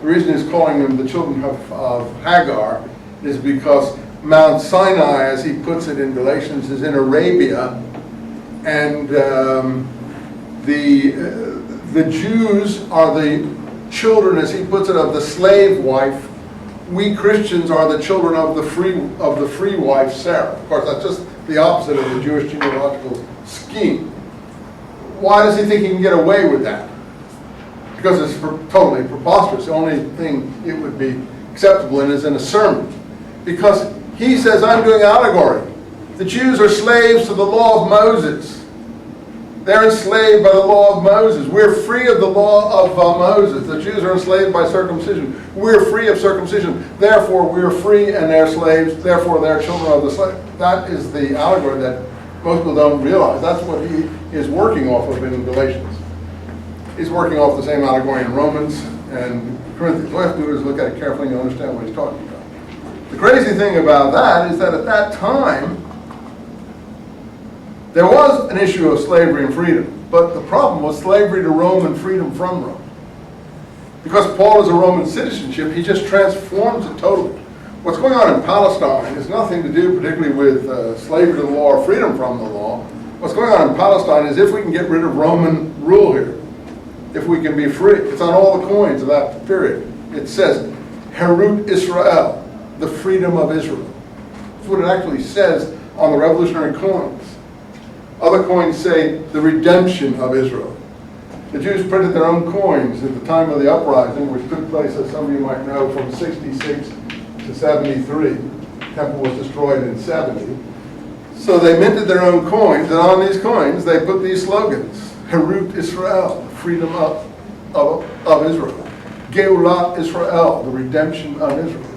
The reason he's calling them the children of Hagar is because Mount Sinai, as he puts it in Galatians, is in Arabia, and the Jews are the children, as he puts it, of the slave wife. We Christians are the children of the free wife, Sarah. Of course, that's just the opposite of the Jewish genealogical scheme. Why does he think he can get away with that? Because it's totally preposterous. The only thing it would be acceptable in is in a sermon. Because he says, I'm doing allegory. The Jews are slaves to the law of Moses. They're enslaved by the law of Moses. We're free of the law of Moses. The Jews are enslaved by circumcision. We're free of circumcision. Therefore, we're free and they're slaves. Therefore, they're children of the slave. That is the allegory that most people don't realize. That's what he is working off of in Galatians. He's working off the same allegory in Romans and Corinthians. All you have to do is look at it carefully and understand what he's talking about. The crazy thing about that is that at that time, there was an issue of slavery and freedom. But the problem was slavery to Rome and freedom from Rome. Because Paul is a Roman citizenship, he just transforms it totally. What's going on in Palestine has nothing to do particularly with slavery to the law or freedom from the law. What's going on in Palestine is if we can get rid of Roman rule here, if we can be free. It's on all the coins of that period. It says, Herut Israel, the freedom of Israel. That's what it actually says on the revolutionary coins. Other coins say the redemption of Israel. The Jews printed their own coins at the time of the uprising, which took place, as some of you might know, from 66 to 73. The temple was destroyed in 70. So they minted their own coins, and on these coins they put these slogans. Herut Israel, freedom of Israel. Geulat Israel, the redemption of Israel.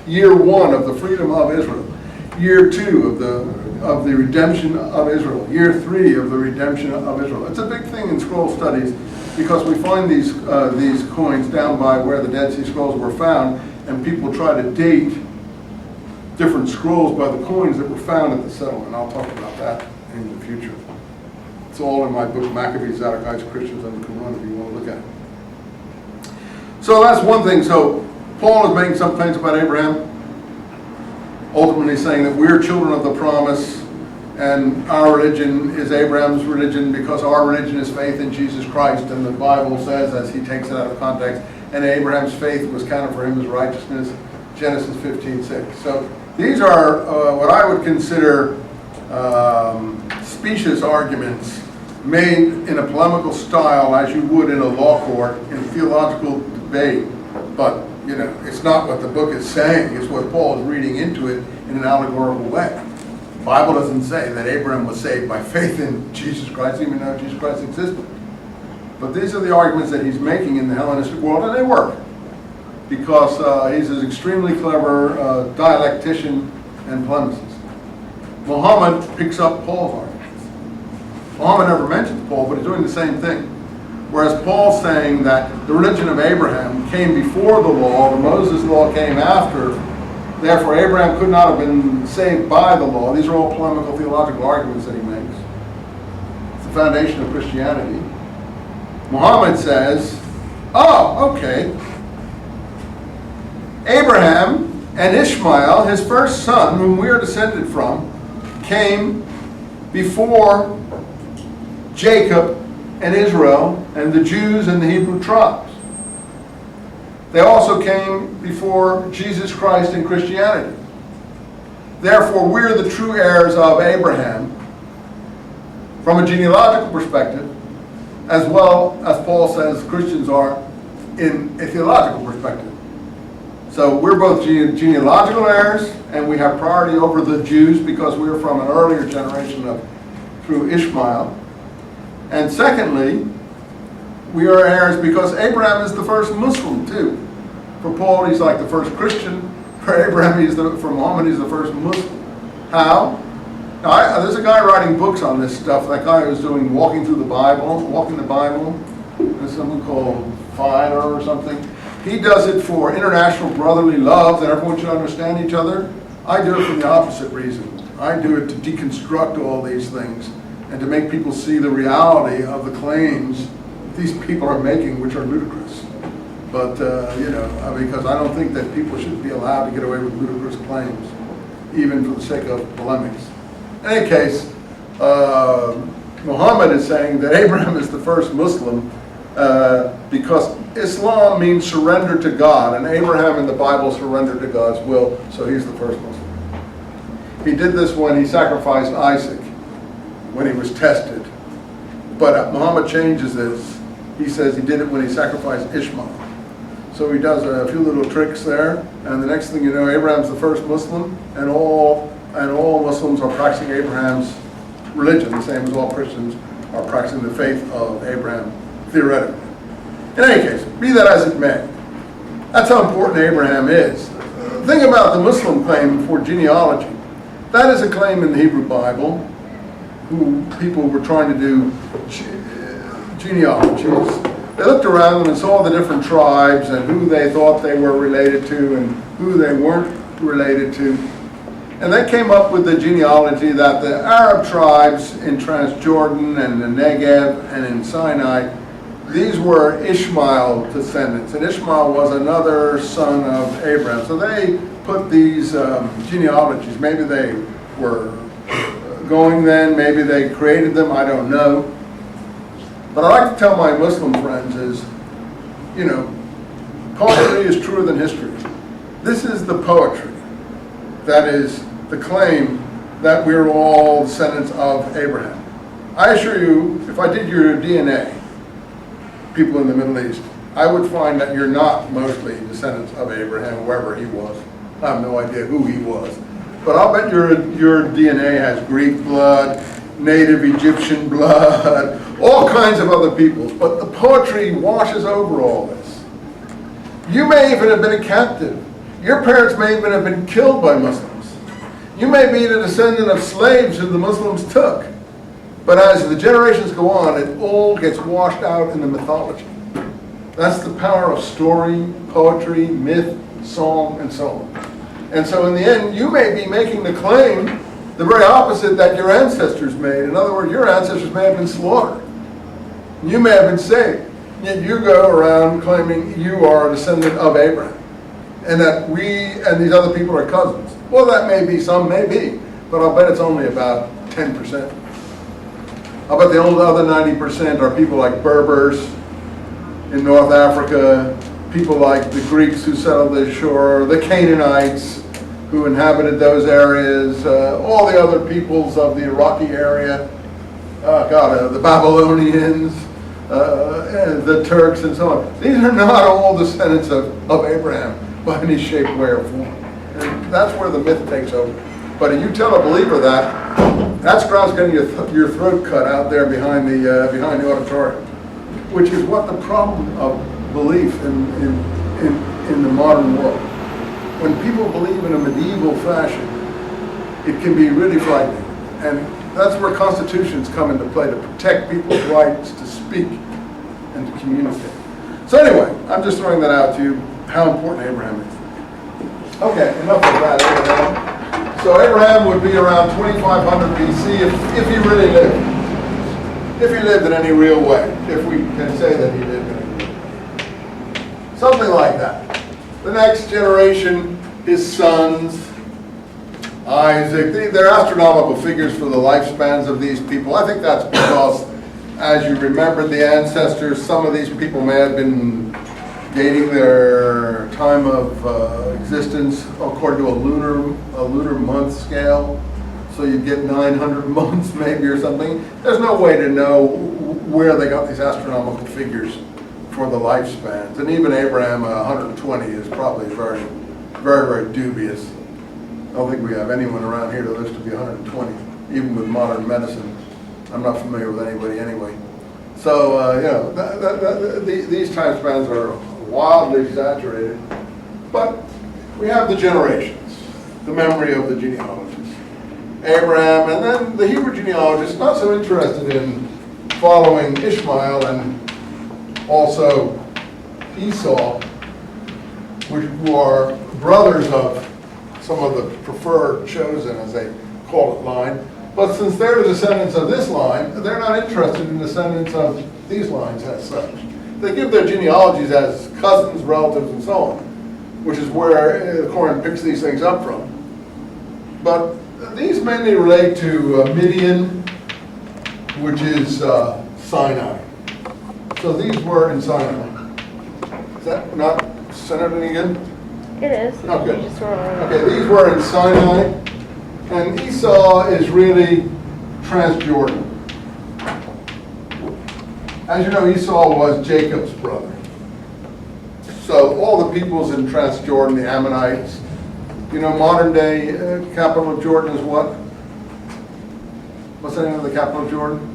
Year 1 of the freedom of Israel. Year 2 of the redemption of Israel. Year 3 of the redemption of Israel. It's a big thing in scroll studies because we find these coins down by where the Dead Sea Scrolls were found, and people try to date different scrolls by the coins that were found at the settlement. I'll talk about that in the future. It's all in my book, Maccabees, Zadokites, Christians, and the Qumran, if you want to look at it. So that's one thing. So Paul is making some claims about Abraham, ultimately saying that we're children of the promise, and our religion is Abraham's religion because our religion is faith in Jesus Christ, and the Bible says, as he takes it out of context, and Abraham's faith was counted for him as righteousness, Genesis 15:6. So these are what I would consider specious arguments made in a polemical style, as you would in a law court in theological debate. But you know, it's not what the book is saying, it's what Paul is reading into it in an allegorical way. The Bible doesn't say that Abraham was saved by faith in Jesus Christ, even though Jesus Christ existed. But these are the arguments that he's making in the Hellenistic world, and they work. Because he's an extremely clever dialectician and polemicist. Muhammad picks up Paul's arguments. Muhammad never mentions Paul, but he's doing the same thing. Whereas Paul's saying that the religion of Abraham came before the law, the Moses law came after, therefore Abraham could not have been saved by the law. These are all polemical theological arguments that he makes. It's the foundation of Christianity. Muhammad says, oh, okay, Abraham and Ishmael, his first son, whom we are descended from, came before Jacob and Israel and the Jews and the Hebrew tribes. They also came before Jesus Christ and Christianity. Therefore, we're the true heirs of Abraham from a genealogical perspective, as well as Paul says Christians are in a theological perspective. So we're both genealogical heirs, and we have priority over the Jews because we're from an earlier generation through Ishmael. And secondly, we are heirs because Abraham is the first Muslim too. For Paul, he's like the first Christian. For Abraham, for Muhammad, he's the first Muslim. How? Now, there's a guy writing books on this stuff. That guy who's doing Walking the Bible. There's someone called Fire or something. He does it for international brotherly love, that everyone should understand each other. I do it for the opposite reason. I do it to deconstruct all these things and to make people see the reality of the claims these people are making, which are ludicrous. But, because I don't think that people should be allowed to get away with ludicrous claims, even for the sake of polemics. In any case, Muhammad is saying that Abraham is the first Muslim because Islam means surrender to God, and Abraham in the Bible surrendered to God's will, so he's the first Muslim. He did this when he sacrificed Isaac, when he was tested. But Muhammad changes this. He says he did it when he sacrificed Ishmael. So he does a few little tricks there, and the next thing you know, Abraham's the first Muslim, and all Muslims are practicing Abraham's religion, the same as all Christians are practicing the faith of Abraham, theoretically. In any case, be that as it may, that's how important Abraham is. The thing about the Muslim claim for genealogy, that is a claim in the Hebrew Bible, who people were trying to do genealogies. They looked around them and saw the different tribes and who they thought they were related to and who they weren't related to. And they came up with the genealogy that the Arab tribes in Transjordan and the Negev and in Sinai, these were Ishmael descendants. And Ishmael was another son of Abraham. So they put these genealogies. Maybe they were going then, maybe they created them, I don't know. But I like to tell my Muslim friends is, you know, poetry is truer than history. This is the poetry that is the claim that we're all descendants of Abraham. I assure you, if I did your DNA, people in the Middle East, I would find that you're not mostly descendants of Abraham, whoever he was. I have no idea who he was. But I'll bet your DNA has Greek blood, native Egyptian blood, all kinds of other peoples. But the poetry washes over all this. You may even have been a captive. Your parents may even have been killed by Muslims. You may be the descendant of slaves who the Muslims took. But as the generations go on, it all gets washed out in the mythology. That's the power of story, poetry, myth, song, and so on. And so in the end, you may be making the claim, the very opposite that your ancestors made. In other words, your ancestors may have been slaughtered. You may have been saved. Yet you go around claiming you are a descendant of Abraham. And that we and these other people are cousins. Well, that may be, some may be. But I'll bet it's only about 10%. I'll bet the other 90% are people like Berbers in North Africa, people like the Greeks who settled the shore, the Canaanites who inhabited those areas, all the other peoples of the Iraqi area, the Babylonians, the Turks, and so on. These are not all descendants of Abraham by any shape, way, or form. And that's where the myth takes over. But if you tell a believer that's grounds getting your throat cut out there behind the auditorium, which is what the problem of belief in the modern world. When people believe in a medieval fashion, it can be really frightening. And that's where constitutions come into play, to protect people's rights to speak and to communicate. So anyway, I'm just throwing that out to you, how important Abraham is. Okay, enough of that, Abraham. So Abraham would be around 2500 BC if he really lived. If he lived in any real way, if we can say that he lived in any real way. Something like that. The next generation, his sons, Isaac, they're astronomical figures for the lifespans of these people. I think that's because, as you remembered the ancestors, some of these people may have been dating their time of existence according to a lunar month scale. So you get 900 months maybe or something. There's no way to know where they got these astronomical figures for the lifespans. And even Abraham, 120 is probably very, very, very dubious. I don't think we have anyone around here that lives to be 120, even with modern medicine. I'm not familiar with anybody anyway. So, these time spans are wildly exaggerated. But we have the generations, the memory of the genealogies. Abraham, and then the Hebrew genealogists, not so interested in following Ishmael and also Esau, who are brothers of some of the preferred chosen, as they call it, line. But since they're the descendants of this line, they're not interested in descendants of these lines as such. They give their genealogies as cousins, relatives, and so on, which is where the Qumran picks these things up from. But these mainly relate to Midian, which is Sinai. So these were in Sinai. Is that not centered any good?
It is.
Oh, good.
You just were on.
Okay, these were in Sinai, and Esau is really Transjordan. As you know, Esau was Jacob's brother. So all the peoples in Transjordan, the Ammonites, you know, modern day capital of Jordan is what? What's the name of the capital of Jordan?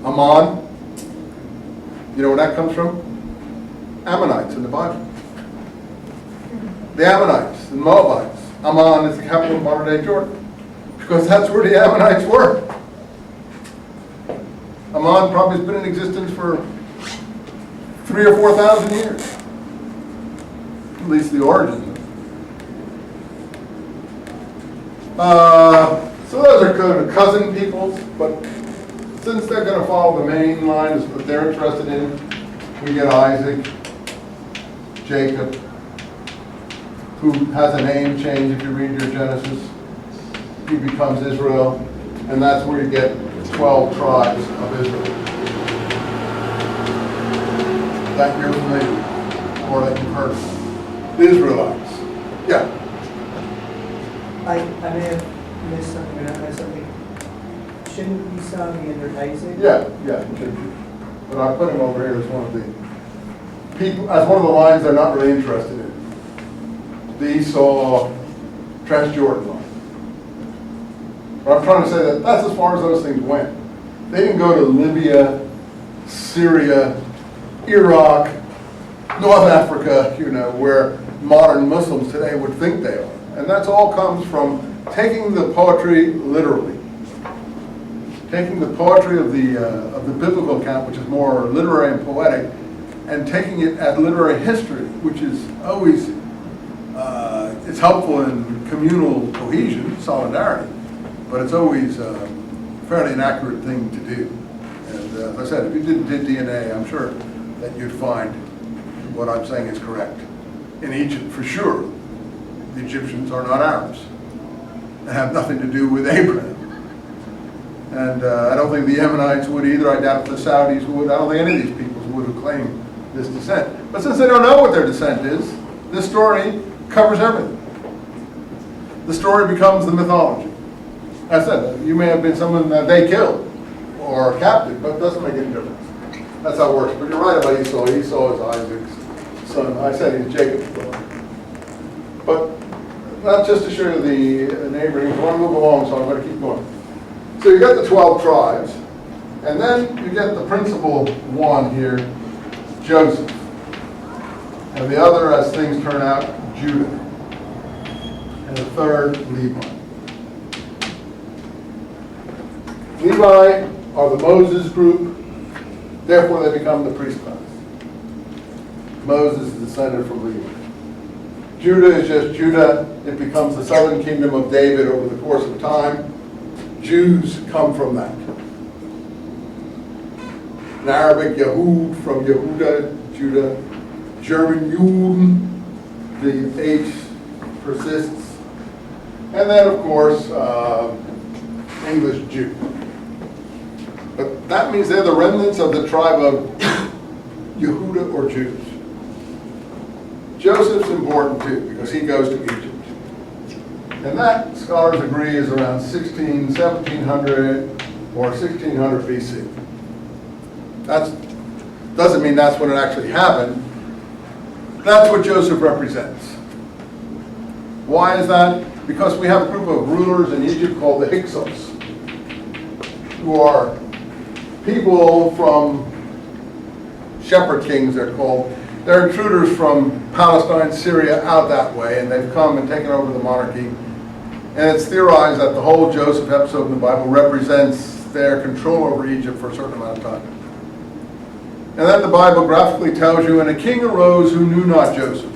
Amman. You know where that comes from? Ammonites in the Bible. The Ammonites, the Moabites. Amman is the capital of modern day Jordan, because that's where the Ammonites were. Amman probably has been in existence for 3,000 or 4,000 years. at least the origins of it. So those are kind of cousin peoples, but since they're going to follow the main line is what they're interested in, we get Isaac, Jacob, who has a name change if you read your Genesis. He becomes Israel, and that's where you get 12 tribes of Israel. That you're familiar, or that you've heard of. The Israelites. Yeah.
I may have missed something, but I missed something. Shouldn't Esau be under Isaac?
Yeah, it should be. But I put him over here as one of the people, as one of the lines they're not really interested in. The Esau Transjordan line. But I'm trying to say that that's as far as those things went. They didn't go to Libya, Syria, Iraq, North Africa, where modern Muslims today would think they are. And that's all comes from taking the poetry literally. Taking the poetry of the biblical account, which is more literary and poetic, and taking it as literary history, which is always, it's helpful in communal cohesion, solidarity, but it's always a fairly inaccurate thing to do. And as I said, if you did DNA, I'm sure that you'd find what I'm saying is correct. In Egypt, for sure, the Egyptians are not Arabs and have nothing to do with Abraham. And I don't think the Yemenites would either. I doubt if the Saudis would. I don't think any of these peoples would who claim this descent. But since they don't know what their descent is, this story covers everything. The story becomes the mythology. As I said, you may have been someone that they killed or captive, but it doesn't make any difference. That's how it works. But you're right about Esau. Esau is Isaac's son. I said he's Jacob's brother. But not just to show you the neighboring. I want to move along, so I'm going to keep going. So you got the 12 tribes, and then you get the principal one here, Joseph. And the other, as things turn out, Judah. And the third, Levi. Levi are the Moses group, therefore they become the priest class. Moses is descended from Levi. Judah is just Judah. It becomes the southern kingdom of David over the course of time. Jews come from that. In Arabic, Yahud from Yehuda, Judah. German, Juden, the H persists. And then, of course, English Jew. But that means they're the remnants of the tribe of Yehuda or Jews. Joseph's important too, because he goes to Egypt. And that, scholars agree, is around 1700 or 1600 BC. That doesn't mean that's when it actually happened. That's what Joseph represents. Why is that? Because we have a group of rulers in Egypt called the Hyksos, who are people from shepherd kings, they're called. They're intruders from Palestine, Syria, out that way, and they've come and taken over the monarchy. And it's theorized that the whole Joseph episode in the Bible represents their control over Egypt for a certain amount of time. And then the Bible graphically tells you, and a king arose who knew not Joseph.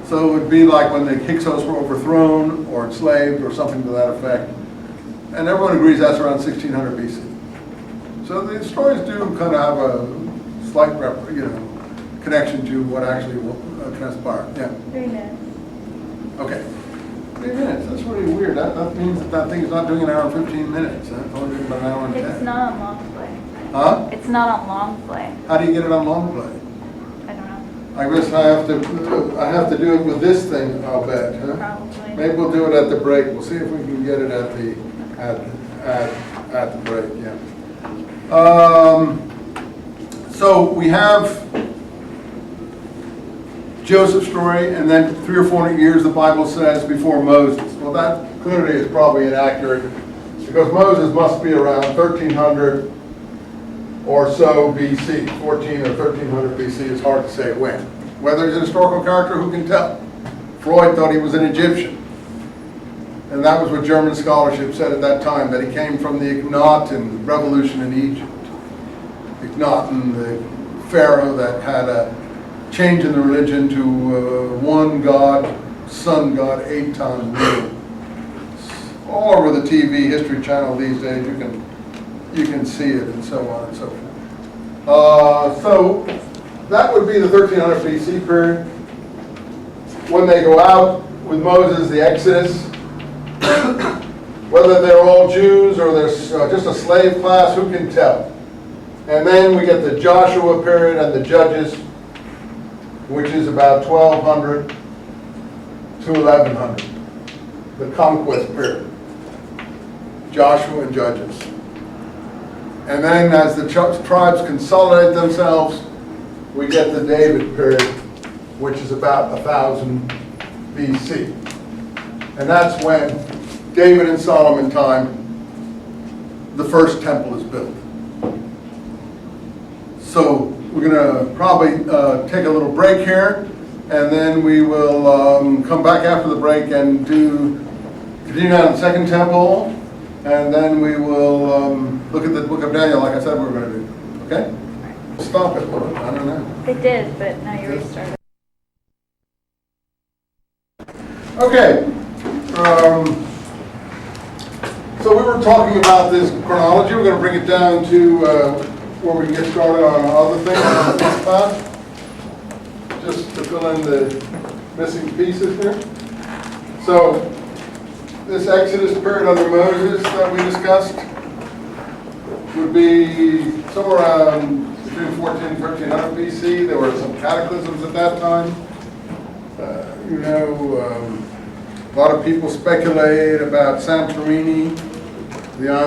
So it would be like when the Hyksos were overthrown or enslaved or something to that effect. And everyone agrees that's around 1600 BC. So the stories do kind of have a slight connection to what actually will transpire. Yeah.
3 minutes.
Okay. 3 minutes. That's really weird. That means that thing is not doing an hour and 15 minutes. It's only doing about an hour and 10.
It's not on long play.
Huh?
It's not on long play.
How do you get it on long play?
I don't know.
I guess I have to do it with this thing, I'll bet. Huh?
Probably.
Maybe we'll do it at the break. We'll see if we can get it at the break. Yeah. So we have Joseph's story, and then 300 or 400 years, the Bible says, before Moses. Well, that clearly is probably inaccurate, because Moses must be around 1300 or so BC. 14 or 1300 BC is hard to say when. Whether he's an historical character, who can tell? Freud thought he was an Egyptian. And that was what German scholarship said at that time, that he came from the Akhenaten revolution in Egypt. Akhenaten, the pharaoh that had changing the religion to one God, Son God, 8-time rule. All over the TV History Channel these days, you can see it, and so on and so forth. So that would be the 1300 BC period. When they go out with Moses, the Exodus, whether they're all Jews or there's just a slave class, who can tell? And then we get the Joshua period and the Judges, which is about 1200 to 1100, the conquest period. Joshua and Judges. And then as the tribes consolidate themselves, we get the David period, which is about 1000 BC. And that's when David and Solomon time, the first temple is built. So we're going to probably take a little break here, and then we will come back after the break and continue on the second temple, and then we will look at the book of Daniel, like I said we were going to do. Okay? Stop it. I don't know.
It did, but now you restarted.
Okay. So we were talking about this chronology. We're going to bring it down to where we can get started on other things on the path, just to fill in the missing pieces here. So this Exodus period under Moses that we discussed would be somewhere around between 1400 and 1300 BC. There were some cataclysms at that time. A lot of people speculate about Santorini, the island